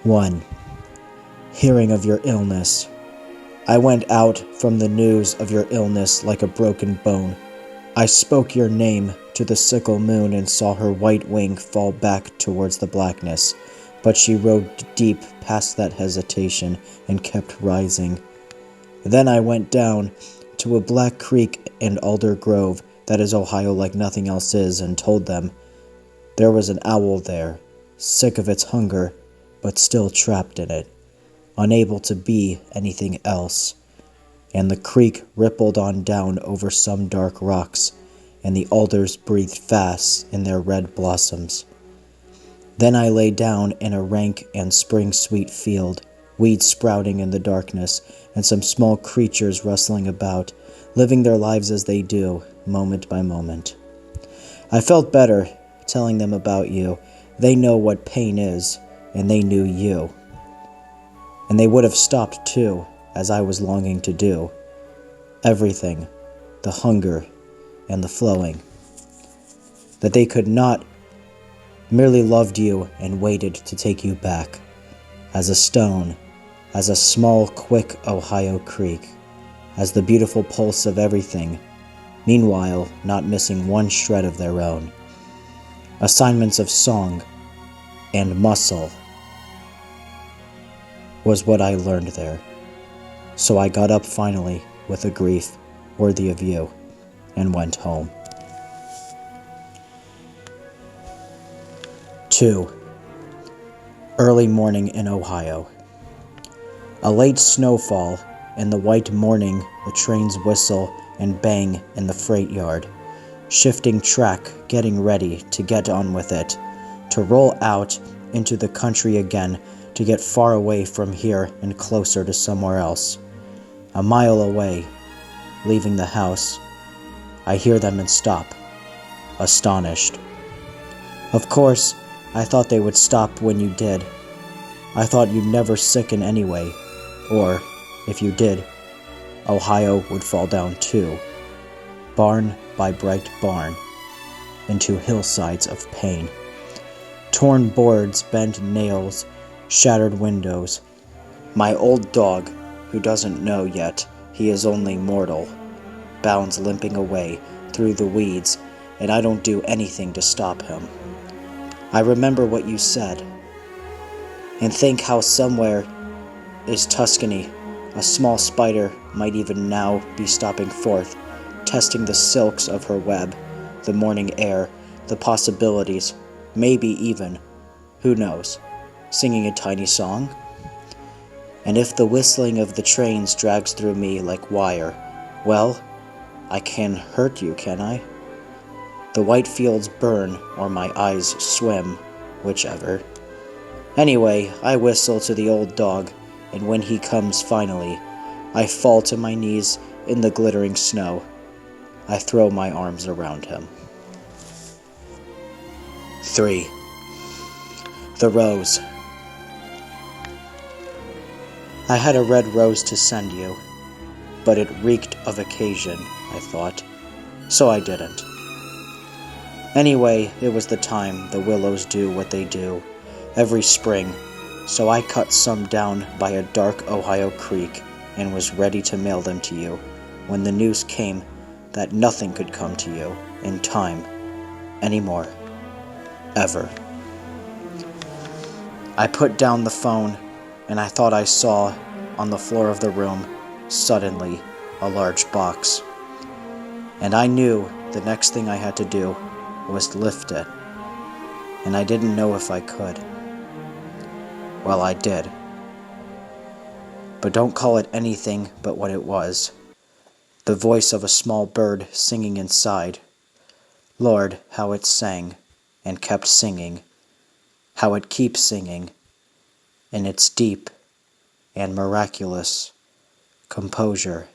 1. Hearing of your illness. I went out from the news of your illness like a broken bone. I spoke your name to the sickle moon and saw her white wing fall back towards the blackness, but she rode deep past that hesitation and kept rising. Then I went down to a black creek and alder grove that is Ohio like nothing else is, and told them there was an owl there, sick of its hunger, but still trapped in it, unable to be anything else. And the creek rippled on down over some dark rocks, and the alders breathed fast in their red blossoms. Then I lay down in a rank and spring-sweet field, weeds sprouting in the darkness, and some small creatures rustling about, living their lives as they do, moment by moment. I felt better telling them about you. They know what pain is, and they knew you. And they would have stopped too, as I was longing to do. Everything, the hunger and the flowing. That they could not, merely loved you and waited to take you back. As a stone, as a small, quick Ohio creek, as the beautiful pulse of everything, meanwhile not missing one shred of their own. Assignments of song and muscle was what I learned there. So I got up finally with a grief worthy of you and went home. 2. Early morning in Ohio. A late snowfall, in the white morning the trains whistle and bang in the freight yard, shifting track, getting ready to get on with it, to roll out into the country again, to get far away from here and closer to somewhere else. A mile away, leaving the house, I hear them and stop, astonished. Of course, I thought they would stop when you did. I thought you'd never sicken anyway, or, if you did, Ohio would fall down too, barn by bright barn, into hillsides of pain. Torn boards, bent nails, shattered windows. My old dog, who doesn't know yet he is only mortal, bounds limping away through the weeds, and I don't do anything to stop him. I remember what you said, and think how somewhere is Tuscany. A small spider might even now be stopping forth, testing the silks of her web, the morning air, the possibilities, maybe even, who knows, singing a tiny song? And if the whistling of the trains drags through me like wire, well, I can hurt you, can I? The white fields burn or my eyes swim, whichever. Anyway, I whistle to the old dog, and when he comes finally, I fall to my knees in the glittering snow. I throw my arms around him. 3. The rose. I had a red rose to send you, but it reeked of occasion, I thought, so I didn't. Anyway, it was the time the willows do what they do every spring, so I cut some down by a dark Ohio creek and was ready to mail them to you when the news came that nothing could come to you in time anymore, ever. I put down the phone, and I thought I saw, on the floor of the room, suddenly, a large box. And I knew the next thing I had to do was to lift it, and I didn't know if I could. Well, I did. But don't call it anything but what it was. The voice of a small bird singing inside. Lord, how it sang, and kept singing. How it keeps singing, in its deep and miraculous composure